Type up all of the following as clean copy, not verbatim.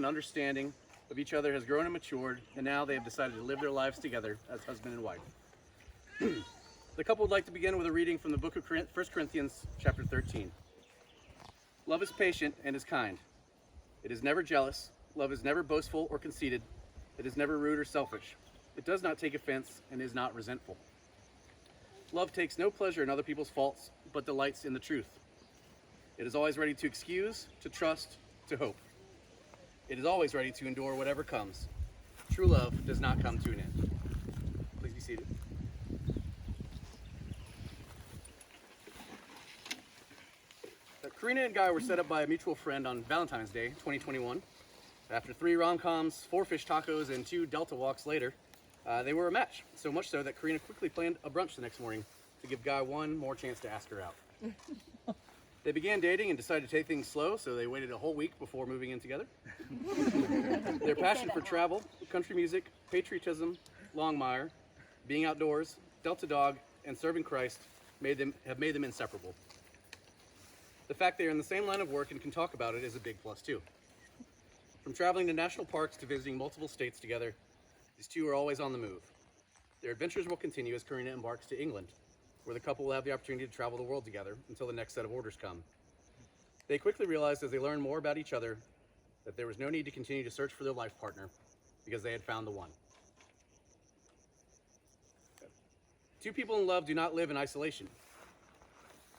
and understanding of each other has grown and matured, and now they have decided to live their lives together as husband and wife. The couple would like to begin with a reading from the book of 1 Corinthians chapter 13. Love is patient and is kind. It is never jealous. Love is never boastful or conceited. It is never rude or selfish. It does not take offense and is not resentful. Love takes no pleasure in other people's faults, but delights in the truth. It is always ready to excuse, to trust, to hope. It is always ready to endure whatever comes. True love does not come to an end. Please be seated. Carina and Guy were set up by a mutual friend on Valentine's Day, 2021. After 3 rom-coms, 4 fish tacos, and 2 Delta walks later, they were a match. So much so that Carina quickly planned a brunch the next morning to give Guy one more chance to ask her out. They began dating and decided to take things slow, so they waited a whole week before moving in together. Their passion for travel, country music, patriotism, Longmire, being outdoors, Delta Dog, and serving Christ have made them inseparable. The fact they are in the same line of work and can talk about it is a big plus too. From traveling to national parks to visiting multiple states together, these two are always on the move. Their adventures will continue as Carina embarks to England, where the couple will have the opportunity to travel the world together until the next set of orders come. They quickly realized as they learned more about each other that there was no need to continue to search for their life partner because they had found the one. Two people in love do not live in isolation.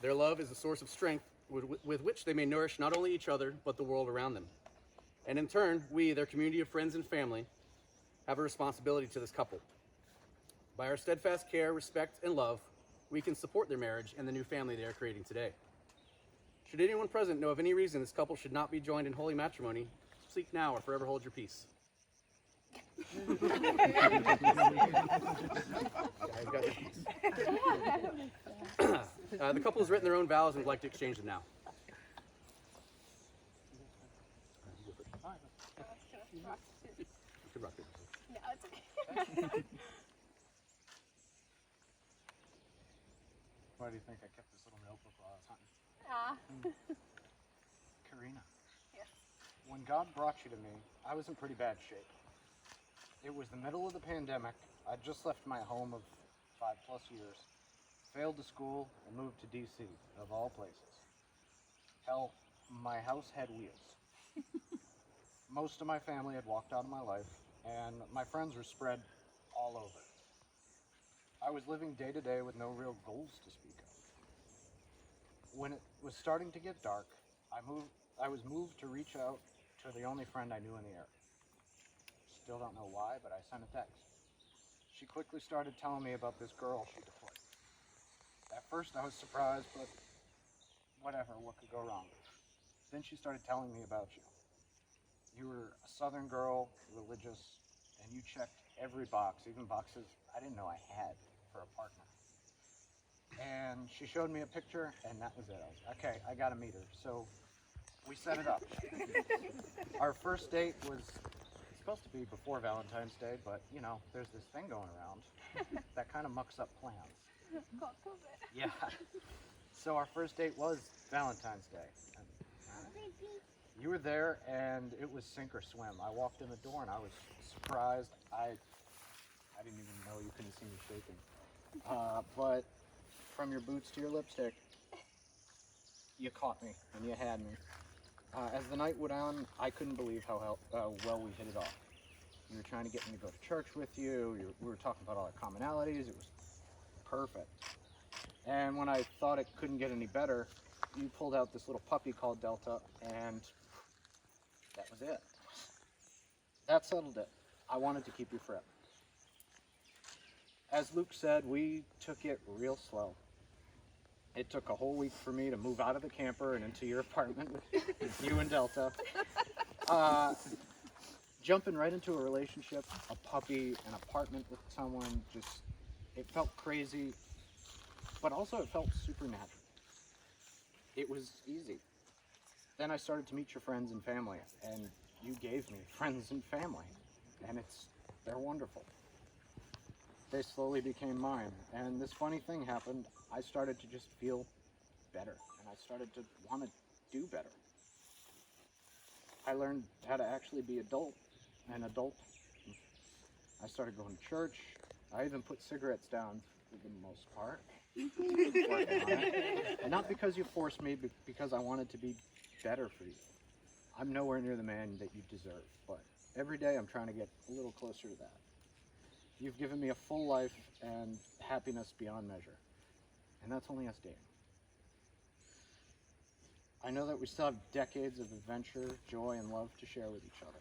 Their love is a source of strength with which they may nourish not only each other, but the world around them. And in turn, we, their community of friends and family, have a responsibility to this couple. By our steadfast care, respect, and love, we can support their marriage and the new family they are creating today. Should anyone present know of any reason this couple should not be joined in holy matrimony, seek now or forever hold your peace. The couple has written their own vows and would like to exchange them now. No, it's okay. Why do you think I kept this little notebook while I was hunting? Carina. Yes. When God brought you to me, I was in pretty bad shape. It was the middle of the pandemic. I'd just left my home of 5+ years, failed to school, and moved to DC, of all places. Hell, my house had wheels. Most of my family had walked out of my life, and my friends were spread all over. I was living day to day with no real goals to speak of. When it was starting to get dark, I was moved to reach out to the only friend I knew in the area. Still don't know why, but I sent a text. She quickly started telling me about this girl she deployed. At first I was surprised, but whatever, what could go wrong? Then she started telling me about you. You were a Southern girl, religious, and you checked every box, even boxes I didn't know I had for a partner. And she showed me a picture, and that was it. I was, okay, I gotta meet her. So we set it up. Our first date was supposed to be before Valentine's Day, but you know, there's this thing going around that kind of mucks up plans. Yeah. So our first date was Valentine's Day. And, you were there, and it was sink or swim. I walked in the door, and I was surprised. I didn't even know you couldn't see me shaking. But from your boots to your lipstick, you caught me, and you had me. As the night went on, I couldn't believe how well we hit it off. You were trying to get me to go to church with you. We were talking about all our commonalities. It was perfect. And when I thought it couldn't get any better, you pulled out this little puppy called Delta, and that was it. That settled it. I wanted to keep you forever. As Luke said, we took it real slow. It took a whole week for me to move out of the camper and into your apartment with you and Delta. Jumping right into a relationship, a puppy, an apartment with someone, just, it felt crazy, but also it felt supernatural. It was easy. Then I started to meet your friends and family, and you gave me friends and family, and they're wonderful. They slowly became mine, and this funny thing happened. I started to just feel better, and I started to want to do better. I learned how to actually be an adult. I started going to church. I even put cigarettes down for the most part. Working on it. And not because you forced me, but because I wanted to be better for you. I'm nowhere near the man that you deserve, but every day I'm trying to get a little closer to that. You've given me a full life and happiness beyond measure. And that's only us dating. I know that we still have decades of adventure, joy, and love to share with each other.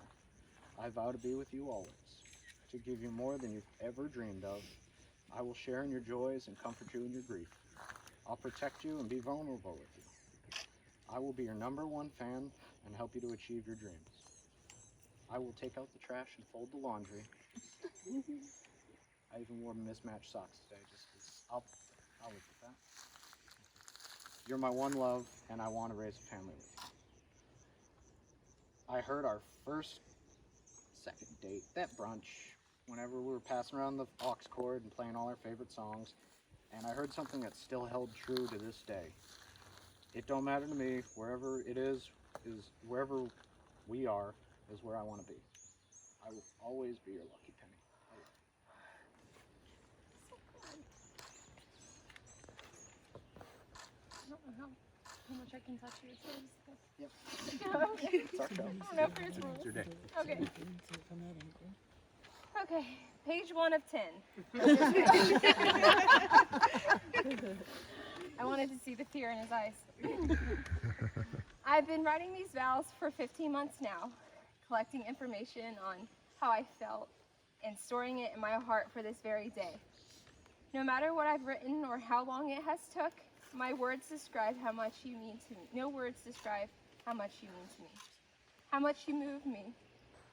I vow to be with you always, to give you more than you've ever dreamed of. I will share in your joys and comfort you in your grief. I'll protect you and be vulnerable with you. I will be your #1 fan and help you to achieve your dreams. I will take out the trash and fold the laundry. I even wore mismatched socks today just because I'll live with that. You're my one love, and I want to raise a family with you. I heard our second date, that brunch, whenever we were passing around the aux cord and playing all our favorite songs, and I heard something that still held true to this day. It don't matter to me, wherever it is wherever we are, is where I want to be. I will always be your lucky penny. I don't know how much I can touch your toes. Yep. Okay. It's our show. I don't know if there's rules. It's your day. Okay. Okay, page 1 of 10. I wanted to see the fear in his eyes. I've been writing these vows for 15 months now, collecting information on how I felt and storing it in my heart for this very day. No matter what I've written or how long it has took, my words describe how much you mean to me. No words describe how much you mean to me. How much you move me.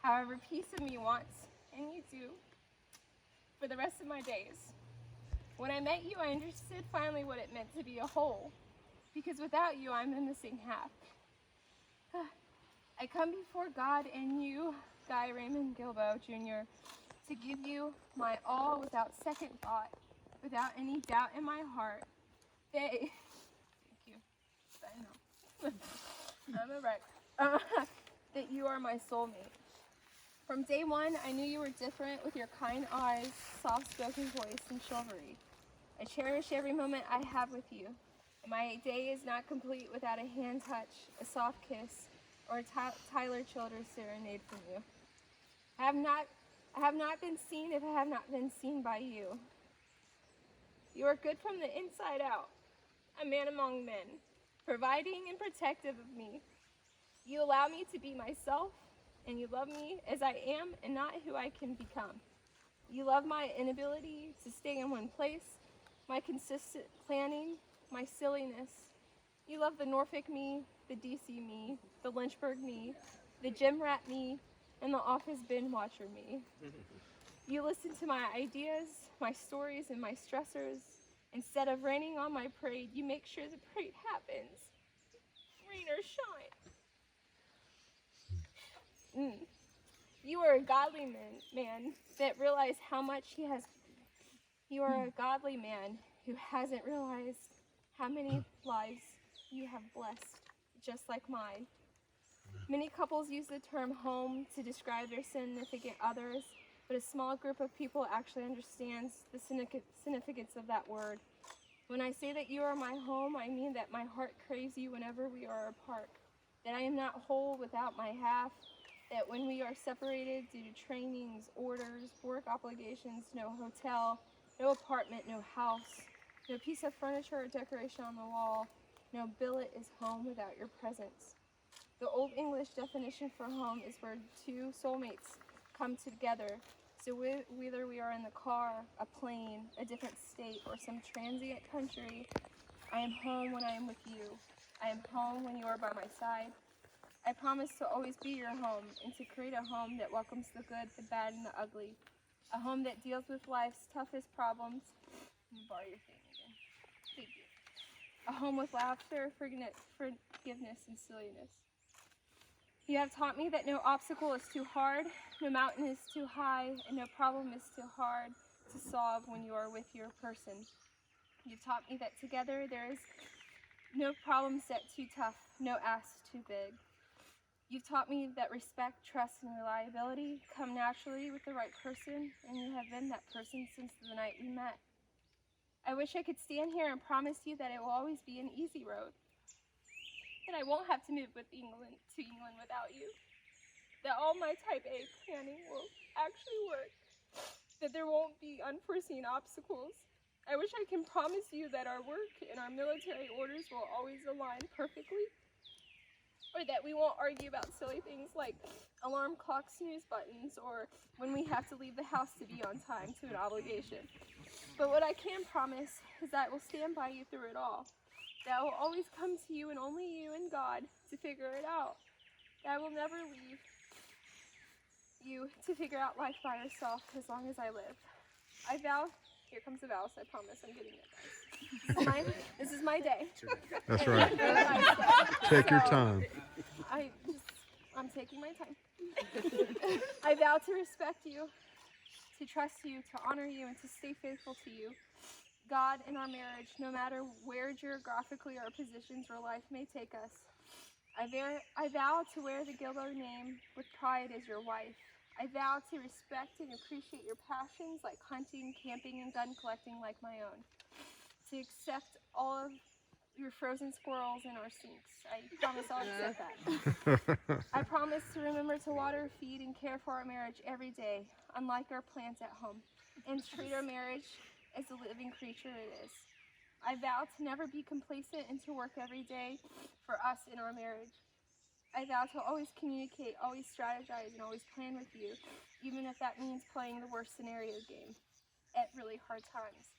How every piece of me wants, and you do, for the rest of my days. When I met you, I understood finally what it meant to be a whole, because without you, I'm the missing half. I come before God and you, Guy Raymond Gilbo Jr., to give you my all without second thought, without any doubt in my heart. Thank you. I know. I'm a wreck. That you are my soulmate. From day one, I knew you were different with your kind eyes, soft-spoken voice, and chivalry. I cherish every moment I have with you. My day is not complete without a hand touch, a soft kiss, or a Tyler Childers serenade from you. I have not been seen if I have not been seen by you. You are good from the inside out, a man among men, providing and protective of me. You allow me to be myself, and you love me as I am and not who I can become. You love my inability to stay in one place, my consistent planning, my silliness. You love the Norfolk me, the DC me, the Lynchburg me, the gym rat me, and the office bin watcher me. You listen to my ideas, my stories, and my stressors. Instead of raining on my parade, you make sure the parade happens, rain or shine. You are a godly man that realized how much he has. You are a godly man who hasn't realized how many lives you have blessed, just like mine. Many couples use the term home to describe their significant others, but a small group of people actually understands the significance of that word. When I say that you are my home, I mean that my heart craves you whenever we are apart, that I am not whole without my half, that when we are separated due to trainings, orders, work obligations, no hotel, no apartment, no house, no piece of furniture or decoration on the wall, no billet is home without your presence. The Old English definition for home is where two soulmates come together. So whether we are in the car, a plane, a different state, or some transient country, I am home when I am with you. I am home when you are by my side. I promise to always be your home and to create a home that welcomes the good, the bad, and the ugly. A home that deals with life's toughest problems. Let me borrow your thing again. Thank you. A home with laughter, forgiveness, and silliness. You have taught me that no obstacle is too hard, no mountain is too high, and no problem is too hard to solve when you are with your person. You taught me that together there is no problem set too tough, no ask too big. You've taught me that respect, trust, and reliability come naturally with the right person, and you have been that person since the night we met. I wish I could stand here and promise you that it will always be an easy road, that I won't have to move to England without you, that all my type A planning will actually work, that there won't be unforeseen obstacles. I wish I can promise you that our work and our military orders will always align perfectly, or that we won't argue about silly things like alarm clock snooze buttons or when we have to leave the house to be on time to an obligation. But what I can promise is that I will stand by you through it all, that I will always come to you and only you and God to figure it out, that I will never leave you to figure out life by yourself as long as I live. I vow, here comes the vows, I promise I'm getting it, guys. This is my day. That's right. Take your time. I'm taking my time. I vow to respect you, to trust you, to honor you, and to stay faithful to you, God, in our marriage, no matter where geographically our positions or life may take us. I vow to wear the Gilbo name with pride as your wife. I vow to respect and appreciate your passions like hunting, camping, and gun collecting like my own. To accept all of your frozen squirrels in our sinks. I promise I'll accept that. I promise to remember to water, feed, and care for our marriage every day, unlike our plants at home, and treat our marriage as the living creature it is. I vow to never be complacent and to work every day for us in our marriage. I vow to always communicate, always strategize, and always plan with you, even if that means playing the worst scenario game at really hard times.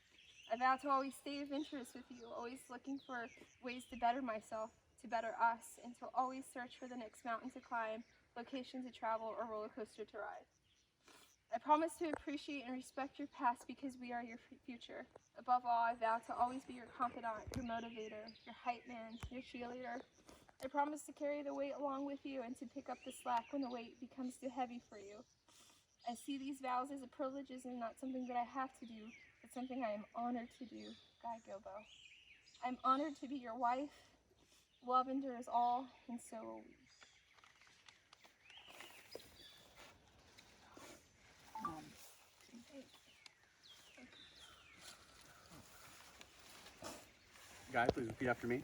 I vow to always stay of interest with you, always looking for ways to better myself, to better us, and to always search for the next mountain to climb, location to travel, or roller coaster to ride. I promise to appreciate and respect your past because we are your future. Above all, I vow to always be your confidant, your motivator, your hype man, your cheerleader. I promise to carry the weight along with you and to pick up the slack when the weight becomes too heavy for you. I see these vows as a privilege and not something that I have to do, but something I am honored to do, Guy Gilbo. I'm honored to be your wife. Love endures all, and so will we. Guy, please repeat after me.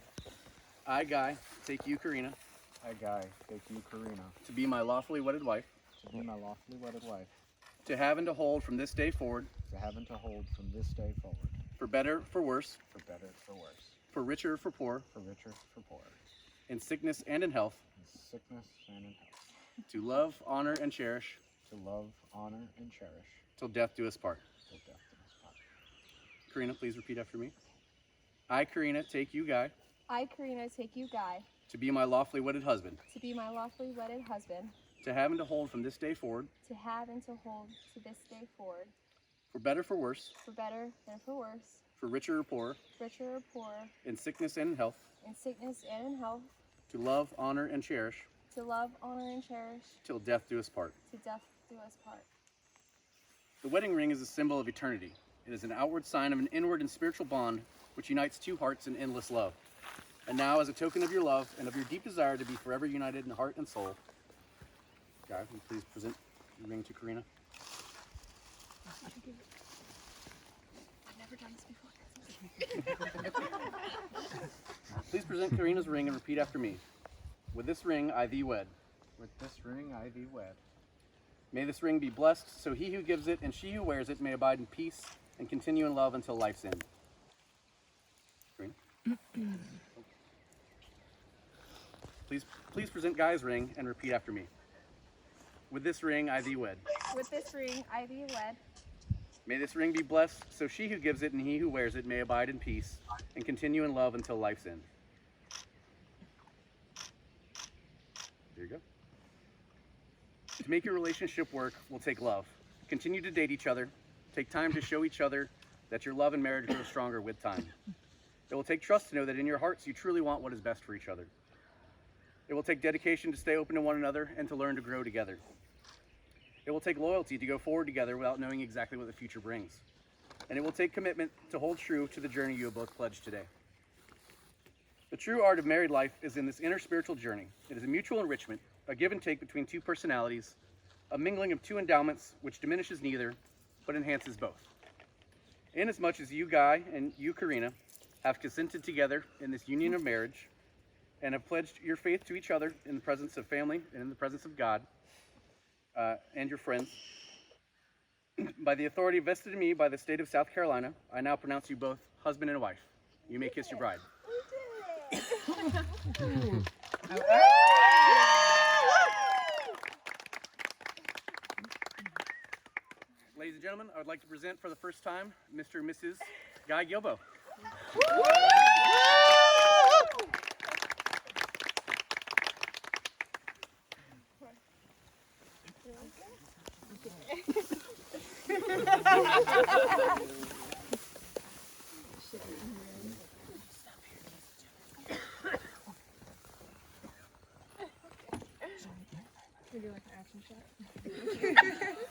I, Guy, take you, Carina, I, Guy, take you, Carina, to be my lawfully wedded wife, to be my lawfully wedded wife, to have and to hold from this day forward, to have and to hold from this day forward, for better, for worse, for better, for worse, for richer, for poor, for richer, for poorer, in sickness and in health, in sickness and in health, to love, honor, and cherish, to love, honor, and cherish, till death do us part. till death do us part. Carina, please repeat after me. I, Carina, take you, Guy, I, Carina, take you, Guy, to be my lawfully wedded husband, to be my lawfully wedded husband, to have and to hold from this day forward, to have and to hold to this day forward, for better, for worse, for better and for worse, for richer or poorer, richer or poorer, in sickness and in health, in sickness and in health, to love, honor, and cherish, to love, honor, and cherish, till death do us part. to death do us part. The wedding ring is a symbol of eternity. It is an outward sign of an inward and spiritual bond which unites two hearts in endless love. And now, as a token of your love and of your deep desire to be forever united in heart and soul, Guy, will you please present the ring to Carina? I've never done this before. Please present Carina's ring and repeat after me. With this ring I thee wed. With this ring I thee wed. May this ring be blessed, so he who gives it and she who wears it may abide in peace and continue in love until life's end. Carina? Please present Guy's ring and repeat after me. With this ring I thee wed. With this ring I thee wed. May this ring be blessed, so she who gives it and he who wears it may abide in peace and continue in love until life's end. There you go. To make your relationship work will take love. Continue to date each other. Take time to show each other that your love and marriage grow stronger with time. It will take trust to know that in your hearts you truly want what is best for each other. It will take dedication to stay open to one another and to learn to grow together. It will take loyalty to go forward together without knowing exactly what the future brings. And it will take commitment to hold true to the journey you have both pledged today. The true art of married life is in this inner spiritual journey. It is a mutual enrichment, a give and take between two personalities, a mingling of two endowments which diminishes neither, but enhances both. Inasmuch as you, Guy, and you, Carina, have consented together in this union of marriage, and have pledged your faith to each other in the presence of family and in the presence of God and your friends, by the authority vested in me by the state of South Carolina, I now pronounce you both husband and wife. You may kiss your bride. Ladies and gentlemen, I would like to present for the first time Mr. and Mrs. Guy Gilbo. We do like an action shot.